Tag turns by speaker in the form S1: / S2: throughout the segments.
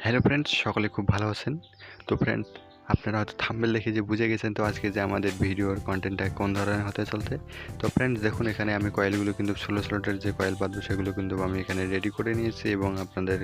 S1: Hello friends, সকলে খুব ভালো আছেন। তো ফ্রেন্ডস, আপনারা হয়তো থাম্বনেল দেখে যে বুঝে গেছেন তো আজকে যে আমাদের ভিডিওর কন্টেন্টটা কোন ধরনের হতে চলছে। তো ফ্রেন্ডস দেখুন, এখানে আমি কয়েলগুলো কিন্তু 16 স্লটের যে কয়েল বাঁধবো সেগুলো কিন্তু আমি এখানে রেডি করে নিয়েছি এবং আপনাদের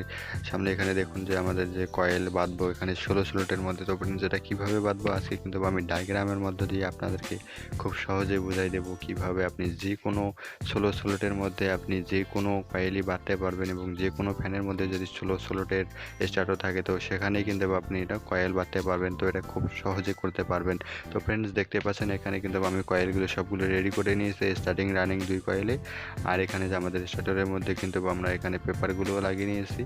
S1: সামনে এখানে দেখুন যে আমাদের যে কয়েল বাঁধবো এখানে 16 স্লটের মধ্যে। তো ফ্রেন্ডস যেটা কীভাবে বাঁধবো আজকে কিন্তু আমি ডায়াগ্রামের মধ্য দিয়ে আপনাদেরকে খুব সহজে বুঝাই দেবো কীভাবে আপনি যে কোনো 16 স্লটের মধ্যে আপনি যে কোনো কয়েলই বাঁধতে পারবেন এবং যে কোনো ফ্যানের মধ্যে যদি 16 স্লটের স্টার্টও থাকে তো সেখানেই কিন্তু আপনি এটা কয়েল বাঁধতে পারবেন। তো এটা খুব সহজে করতে পারবেন। তো ফ্রেন্ডস দেখতে পাচ্ছেন এখানে কিন্তু আমি কয়েলগুলো সবগুলো রেডি করে নিয়েছি, স্টার্টিং রানিং 2 কয়েলে। আর এখানে যে আমাদের স্টার্টারের মধ্যে কিন্তু আমরা এখানে পেপারগুলোও লাগিয়ে নিয়েছি।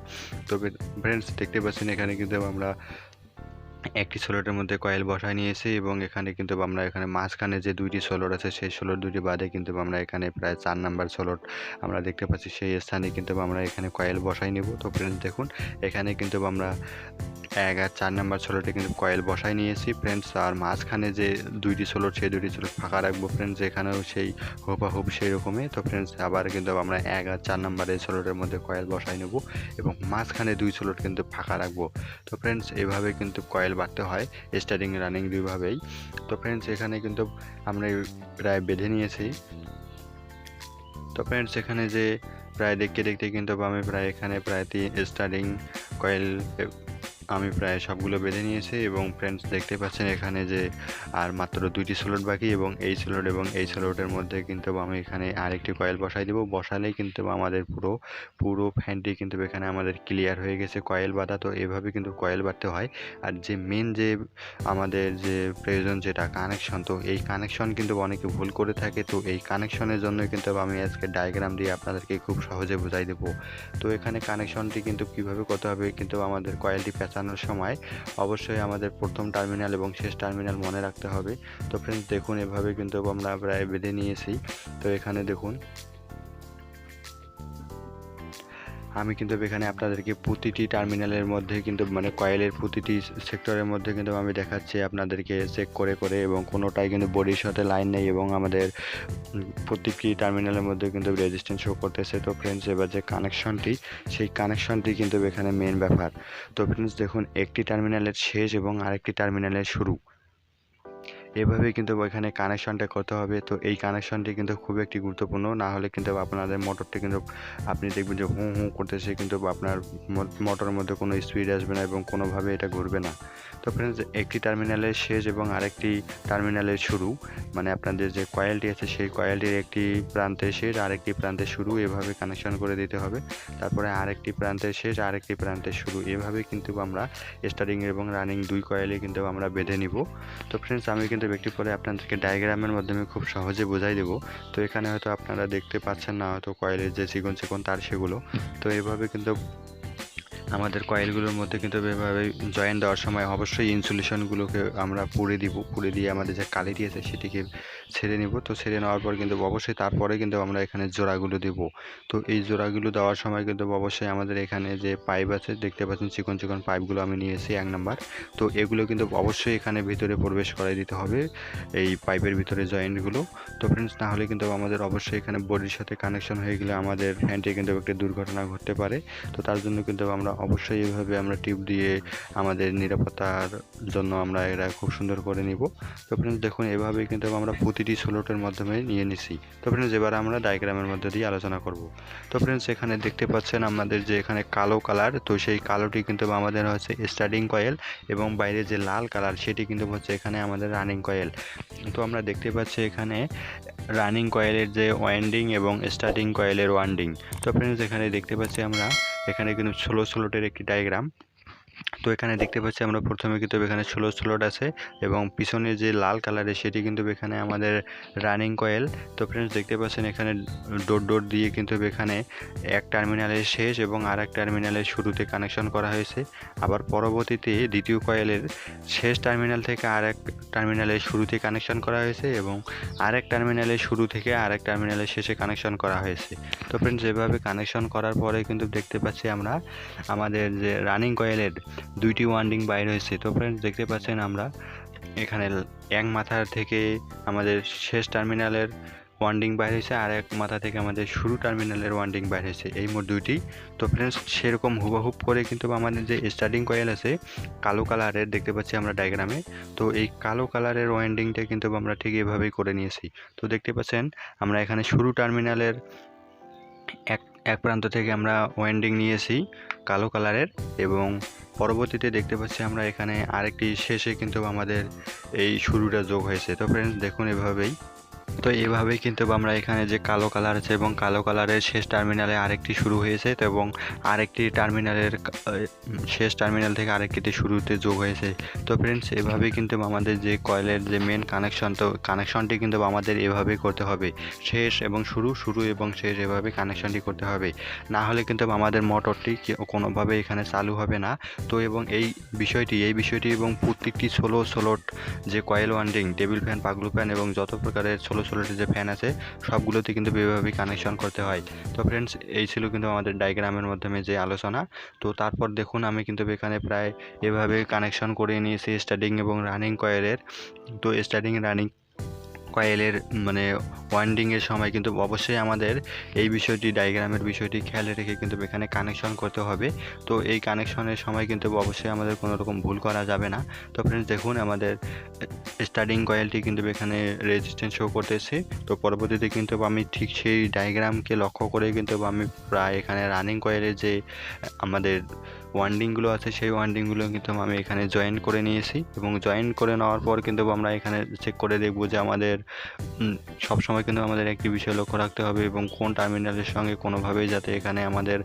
S1: তো ফ্রেন্ডস দেখতে পাচ্ছেন এখানে কিন্তু আমরা একটি স্লটের মধ্যে কয়েল বসায় নিয়েছি এবং এখানে কিন্তু আমরা এখানে মাঝখানে যে দুইটি স্লট আছে সেই স্লট দুইটি বাদে কিন্তু আমরা এখানে প্রায় 4 নাম্বার স্লট আমরা দেখতে পাচ্ছি সেই স্থানে কিন্তু আমরা এখানে কয়েল বসাই নেব। তো ফ্রেন্ডস দেখুন এখানে কিন্তু আমরা 1 আর 4 নাম্বার স্লটে কিন্তু কয়েল বসাই নিয়েছি ফ্রেন্ডস। আর মাঝখানে যে দুইটি স্লট সেই দুইটি স্লট ফাঁকা রাখবো ফ্রেন্ডস, এখানেও সেই হুবহু সেই রকমই। তো ফ্রেন্ডস আবার কিন্তু আমরা 1 আর 4 নাম্বারের স্লটের মধ্যে কয়েল বসাই নেব এবং মাঝখানে 2 স্লট কিন্তু ফাঁকা রাখবো। তো ফ্রেন্ডস এভাবে কিন্তু কয়েল বাঁধতে হয়, স্টার্টিং রানিং দুইভাবেই। তো ফ্রেন্ডস এখানে কিন্তু আমরা প্রায় বেঁধে নিয়েছি। তো ফ্রেন্ডস এখানে যে প্রায় দেখতে দেখতে কিন্তু আমি প্রায় এখানে প্রায় স্টার্টিং কয়েল আমি প্রায় সবগুলো বেঁধে নিয়েছি এবং ফ্রেন্ডস দেখতে পাচ্ছেন এখানে যে আর মাত্র দুইটি স্লট বাকি এবং এই স্লটের মধ্যে কিন্তু আমি এখানে আরেকটি কয়েল বসাই দেবো। বসালেই কিন্তু আমাদের পুরো ফ্যানটি কিন্তু এখানে আমাদের ক্লিয়ার হয়ে গেছে কয়েল বাঁধা। তো এভাবে কিন্তু কয়েল বাঁধতে হয়। আর যে মেন যে আমাদের যে প্রয়োজন যেটা কানেকশন, তো এই কানেকশন কিন্তু অনেকে ভুল করে থাকে। তো এই কানেকশনের জন্য কিন্তু আমি আজকে ডায়াগ্রাম দিয়ে আপনাদেরকে খুব সহজে বোঝাই দেবো। তো এখানে কানেকশনটি কিন্তু কিভাবে করতে হবে, কিন্তু আমাদের কয়েলটি পেঁচানোর সময় অবশ্যই আমাদের প্রথম টার্মিনাল এবং শেষ টার্মিনাল মনে রাখতে হবে। তো ফ্রেন্ডস দেখুন এভাবে কিন্তু আমরা প্রায় বেঁধে নিয়েছি। তো এখানে দেখুন আমি কিন্তু এখানে আপনাদেরকে প্রতিটি টার্মিনালের মধ্যে কিন্তু মানে কয়েলের প্রতিটি সেক্টরের মধ্যে কিন্তু আমি দেখাচ্ছি আপনাদেরকে চেক করে করে, এবং কোনোটাই কিন্তু বডির সাথে লাইন নেই এবং আমাদের প্রত্যেকটি টার্মিনালের মধ্যে কিন্তু রেজিস্ট্যান্স শো করতেছে। তো ফ্রেন্ডস এবার যে কানেকশনটি, সেই কানেকশনটি কিন্তু এখানে মেন ব্যাপার। তো ফ্রেন্ডস দেখুন একটি টার্মিনালের শেষ এবং আরেকটি টার্মিনালের শুরু, এভাবেই কিন্তু এখানে কানেকশনটা করতে হবে। তো এই কানেকশনটি কিন্তু খুব একটি গুরুত্বপূর্ণ, না হলে কিন্তু আপনাদের মোটরটি কিন্তু আপনি দেখবেন যে হুঁ হুঁ করতেছে, কিন্তু আপনার মোটরের মধ্যে কোনো স্পিড আসবে না এবং কোনোভাবে এটা ঘুরবে না। তো ফ্রেন্ডস একটি টার্মিনালের শেষ এবং আরেকটি টার্মিনালের শুরু, মানে আপনাদের যে কয়েলটি আছে সেই কয়েলটির একটি প্রান্তে শেষ আরেকটি প্রান্তে শুরু, এভাবে কানেকশন করে দিতে হবে। তারপরে আরেকটি প্রান্তের শেষ আরেকটি প্রান্তের শুরু, এভাবে কিন্তু আমরা স্টার্টিং এবং রানিং 2 কয়েলে কিন্তু আমরা বেঁধে নিব। তো ফ্রেন্ডস আমি কিন্তু একটু পরে আপনাদেরকে ডায়াগ্রামের মাধ্যমে খুব সহজে বোঝাই দেবো। তো এখানে হয়তো আপনারা দেখতে পাচ্ছেন না হয়তো কয়েলের যে চিকন চিকন তার সেগুলো। তো এইভাবে কিন্তু আমাদের কয়েলগুলোর মধ্যে কিন্তু এভাবে জয়েন্ট দেওয়ার সময় অবশ্যই ইনসুলেশনগুলোকে আমরা পুড়ে দিয়ে আমাদের যে কালিটি আছে সেটিকে ছেড়ে নিব। তো ছেড়ে নেওয়ার পর কিন্তু অবশ্যই তারপরে কিন্তু আমরা এখানে জোড়াগুলো দেব। তো এই জোড়াগুলো দেওয়ার সময় কিন্তু অবশ্যই আমাদের এখানে যে পাইপ আছে দেখতে পাচ্ছেন চিকন চিকন পাইপগুলো আমি নিয়েছি 1 নাম্বার। তো এগুলো কিন্তু অবশ্যই এখানে ভিতরে প্রবেশ করাই দিতে হবে, এই পাইপের ভিতরে জয়েন্টগুলো। তো ফ্রেন্ডস না হলে কিন্তু আমাদের অবশ্যই এখানে বডির সাথে কানেকশন হয়ে গেলে আমাদের ফ্যানটি কিন্তু একটা দুর্ঘটনা ঘটতে পারে। তো তার জন্য কিন্তু আমরা অবশ্যই এইভাবে আমরা টিউব দিয়ে আমাদের নিরাপত্তার জন্য আমরা এটা খুব সুন্দর করে নিব। তো ফ্রেন্ডস দেখুন এভাবেই কিন্তু আমরা প্রতিটি স্লটের মাধ্যমে নিয়ে নিছি। তো ফ্রেন্ডস এবার আমরা ডায়াগ্রামের মধ্যে দিয়ে আলোচনা করব। তো ফ্রেন্ডস এখানে দেখতে পাচ্ছেন আমাদের যে এখানে কালো কালার, তো সেই কালোটি কিন্তু আমাদের হচ্ছে স্টার্টিং কয়েল এবং বাইরে যে লাল কালার সেটি কিন্তু হচ্ছে এখানে আমাদের রানিং কয়েল। তো আমরা দেখতে পাচ্ছি এখানে রানিং কয়েলের যে ওয়াইন্ডিং এবং স্টার্টিং কয়েলের ওয়াইন্ডিং। তো ফ্রেন্ডস এখানে দেখতে পাচ্ছি আমরা এখানে কিন্তু 16 স্লটের একটি ডায়াগ্রাম। তো এখানে দেখতে পাচ্ছি আমরা প্রথমে কিন্তু এখানে 16 স্লট আছে এবং পিছনে যে লাল কালারের সেটি কিন্তু এখানে আমাদের রানিং কয়েল। তো ফ্রেন্ডস দেখতে পাচ্ছেন এখানে ডট দিয়ে কিন্তু এখানে এক টার্মিনালের শেষ এবং আরেক টার্মিনালের শুরুতে কানেকশন করা হয়েছে। আবার পরবর্তীতে দ্বিতীয় কয়েলের শেষ টার্মিনাল থেকে আরেক টার্মিনালের শুরুতে কানেকশন করা হয়েছে এবং আরেক টার্মিনালের শুরু থেকে আরেক টার্মিনালের শেষে কানেকশন করা হয়েছে। তো ফ্রেন্ডস এভাবে কানেকশন করার পরে কিন্তু দেখতে পাচ্ছি আমরা আমাদের যে রানিং কয়েলের দুইটি ওয়াইন্ডিং বাইর হয়েছে। তো ফ্রেন্ডস দেখতে পাচ্ছেন আমরা এখানে এক মাথার থেকে আমাদের শেষ টার্মিনালের ওয়ান্ডিং বাইর হয়েছে, আর এক মাথা থেকে আমাদের শুরু টার্মিনালের ওয়ান্ডিং বাইর হয়েছে, এই মোট দুইটি। তো ফ্রেন্ডস সেরকম হুবহুব করে কিন্তু আমাদের যে স্টার্টিং কয়েল আছে কালো কালারের দেখতে পাচ্ছি আমরা ডায়াগ্রামে, তো এই কালো কালারের ওয়ান্ডিংটা কিন্তু আমরা ঠিক এভাবেই করে নিয়েছি। তো দেখতে পাচ্ছেন আমরা এখানে শুরু টার্মিনালের এক প্রান্ত থেকে আমরা ওয়ান্ডিং নিয়েছি কালো কালারের, এবং পরবর্তীতে দেখতে পাচ্ছি আমরা এখানে আরেকটি শেষে কিন্তু আমাদের এই শুরুটা যোগ হয়েছে। তো ফ্রেন্ডস দেখুন এভাবেই কিন্তু আমরা এখানে যে কালো কালার আছে এবং কালো কালারের শেষ টার্মিনালে আরেকটি শুরু হয়েছে, তো এবং আরেকটি টার্মিনালের শেষ টার্মিনাল থেকে আরেকটিতে শুরুতে যোগ হয়েছে। তো ফ্রেন্ডস এভাবেই কিন্তু আমাদের যে কয়েলের যে মেন কানেকশন, তো কানেকশনটি কিন্তু আমাদের এভাবেই করতে হবে, শেষ এবং শুরু এবং শেষ এভাবে কানেকশনটি করতে হবে, না হলে কিন্তু আমাদের মোটরটি কোনোভাবে এখানে চালু হবে না। তো এবং এই বিষয়টি এবং প্রত্যেকটি ষোলো যে coil winding, table fan, Paglu fan এবং যত প্রকারের ষোলোটি যে ফ্যান আছে সবগুলোতে কিন্তু এভাবেই কানেকশন করতে হয়। তো ফ্রেন্ডস এই ছিল কিন্তু আমাদের ডায়াগ্রামের মাধ্যমে যে আলোচনা। তো তারপর দেখুন আমি কিন্তু এখানে প্রায় এভাবে কানেকশন করে নিয়েছি স্টার্টিং এবং রানিং কয়েলের। তো স্টার্টিং রানিং কয়েলের মানে ওয়ান্ডিংয়ের সময় কিন্তু অবশ্যই আমাদের এই বিষয়টি, ডায়াগ্রামের বিষয়টি খেয়াল রেখে কিন্তু এখানে কানেকশন করতে হবে। তো এই কানেকশনের সময় কিন্তু অবশ্যই আমাদের কোনো রকম ভুল করা যাবে না। তো ফ্রেন্ডস দেখুন আমাদের স্টার্টিং কয়েলটি কিন্তু এখানে রেজিস্ট্যান্স শো করতেছে। তো পরবর্তীতে কিন্তু আমি ঠিক সেই ডায়াগ্রামকে লক্ষ্য করে কিন্তু আমি প্রায় এখানে রানিং কয়েলের যে আমাদের ওয়ান্ডিংগুলো আছে সেই ওয়ান্ডিংগুলো কিন্তু আমি এখানে জয়েন করে নিয়েছি, এবং জয়েন করে নেওয়ার পর কিন্তু আমরা এখানে চেক করে দেখব যে আমাদের সবসময় কিন্তু আমাদের একটি বিষয় লক্ষ্য রাখতে হবে এবং কোন টার্মিনালের সঙ্গে কোনোভাবেই যাতে এখানে আমাদের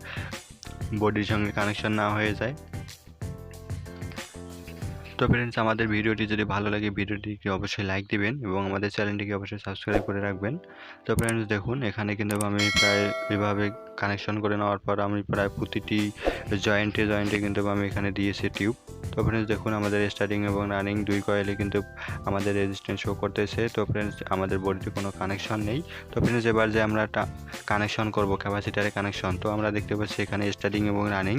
S1: বডির সঙ্গে কানেকশন না হয়ে যায়। তো ফ্রেন্ডস আমাদের ভিডিওটি যদি ভালো লাগে ভিডিওটিকে অবশ্যই লাইক দিবেন এবং আমাদের চ্যানেলটিকে অবশ্যই সাবস্ক্রাইব করে রাখবেন। তো ফ্রেন্ডস দেখুন এখানে কিন্তু আমি প্রায় এভাবে কানেকশন করে নেওয়ার পর আমি প্রায় প্রতিটি জয়েন্টে কিন্তু আমি এখানে দিয়েছি টিউব। তো ফ্রেন্ডস দেখুন আমাদের স্টার্টিং এবং রানিং দুই কয়েলে কিন্তু আমাদের রেজিস্ট্যান্স শো করতেছে। তো ফ্রেন্ডস আমাদের বডিতে কোনো কানেকশন নেই। তো ফ্রেন্ডস এবার যে আমরা কানেকশন করব ক্যাপাসিটারে কানেকশন, তো আমরা দেখতে পাচ্ছি এখানে স্টার্টিং এবং রানিং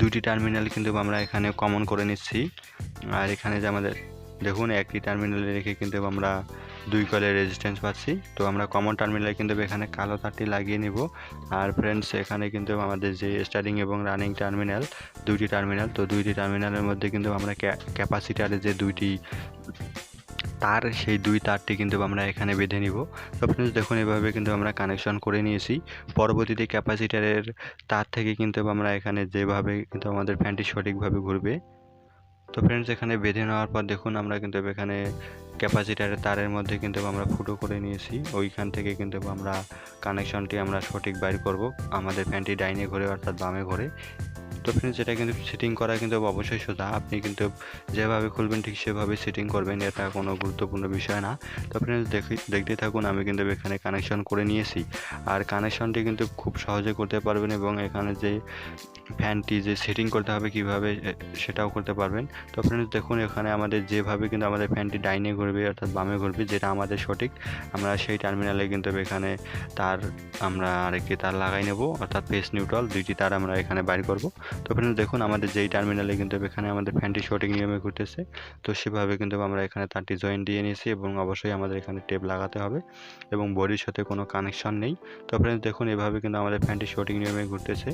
S1: দুইটি টার্মিনাল কিন্তু আমরা এখানে কমন করে নিচ্ছি। আর এখানে যে আমাদের দেখুন একটি টার্মিনালে রেখে কিন্তু আমরা দুই কয়েলের রেজিস্ট্যান্স পাচ্ছি। তো আমরা কমন টার্মিনালে কিন্তু এখানে কালো তারটি লাগিয়ে নেব। আর ফ্রেন্ডস এখানে কিন্তু আমাদের যে স্টার্টিং এবং রানিং টার্মিনাল দুইটি টার্মিনাল, তো দুইটি টার্মিনালের মধ্যে কিন্তু আমরা ক্যাপাসিটারে যে দুইটি তার সেই দুই তারটি কিন্তু আমরা এখানে বেঁধে নিব। তো ফ্রেন্ডস দেখুন এভাবে কিন্তু আমরা কানেকশন করে নিয়েছি। পরবর্তীতে ক্যাপাসিটারের তার থেকে কিন্তু আমরা এখানে যেভাবে কিন্তু আমাদের ফ্যানটি সঠিকভাবে ঘুরবে। তো ফ্রেন্ডস এখানে বেঁধে নেওয়ার পর দেখুন আমরা কিন্তু এখানে ক্যাপাসিটারের তারের মধ্যে কিন্তু আমরা ফুটো করে নিয়েছি, ওইখান থেকে কিন্তু আমরা কানেকশনটি আমরা সঠিক বাইর করব, আমাদের ফ্যানটি ডাইনে ঘোরে অর্থাৎ বামে ঘোরে। তো ফ্রেন্ডস এটা কিন্তু সেটিং করা কিন্তু অবশ্যই সোজা, আপনি কিন্তু যেভাবে খুলবেন ঠিক সেভাবে সেটিং করবেন, এটা কোনো গুরুত্বপূর্ণ বিষয় না। তো ফ্রেন্ডস দেখতে থাকুন আমি কিন্তু এখানে কানেকশন করে নিয়েছি, আর কানেকশনটি কিন্তু খুব সহজে করতে পারবেন এবং এখানে যে ফ্যানটি যে সেটিং করতে হবে কিভাবে সেটাও করতে পারবেন। তো ফ্রেন্ডস দেখুন এখানে আমাদের যেভাবে কিন্তু আমাদের ফ্যানটি ডাইনে ঘুরবে অর্থাৎ বামে ঘুরবে যেটা আমাদের সঠিক, আমরা সেই টার্মিনালে কিন্তু এখানে তার আমরা আরেকটি তার লাগাই নেব অর্থাৎ ফেস নিউট্রাল দুইটি তার আমরা এখানে বাইর করব। তো ফ্রেন্ডস দেখুন আমাদের যেই টার্মিনালে কিন্তু এখানে আমাদের ফ্যানটি সঠিক নিয়মে ঘুরতেছে, তো সেভাবে কিন্তু আমরা এখানে তারটি জয়েন দিয়ে নিয়েছি এবং অবশ্যই আমাদের এখানে টেপ লাগাতে হবে এবং বডির সাথে কোনো কানেকশন নেই। তো ফ্রেন্ডস দেখুন এভাবে কিন্তু আমাদের ফ্যানটি সঠিক নিয়মে ঘুরতেছে।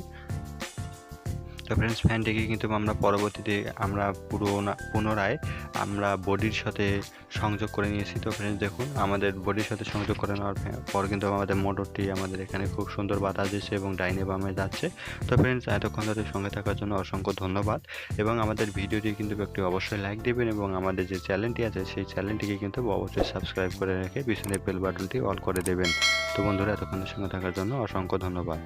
S1: তো ফ্রেন্ডস ফ্যানটিকে কিন্তু আমরা পরবর্তীতে আমরা পুনরায় আমরা বডির সাথে সংযোগ করে নিয়েছি। তো ফ্রেন্ডস দেখুন আমাদের বডির সাথে সংযোগ করে নেওয়ার পর কিন্তু আমাদের মোটরটি আমাদের এখানে খুব সুন্দর বাতাস দিচ্ছে এবং ডাইনে বামে যাচ্ছে। তো ফ্রেন্ডস এতক্ষণ ধরে সঙ্গে থাকার জন্য অসংখ্য ধন্যবাদ এবং আমাদের ভিডিওটি কিন্তু একটি অবশ্যই লাইক দেবেন এবং আমাদের যে চ্যানেলটি আছে সেই চ্যানেলটিকে কিন্তু অবশ্যই সাবস্ক্রাইব করে রেখে পিছনের বেল বাটনটি অল করে দেবেন। তো বন্ধুরা এতক্ষণ সঙ্গে থাকার জন্য অসংখ্য ধন্যবাদ।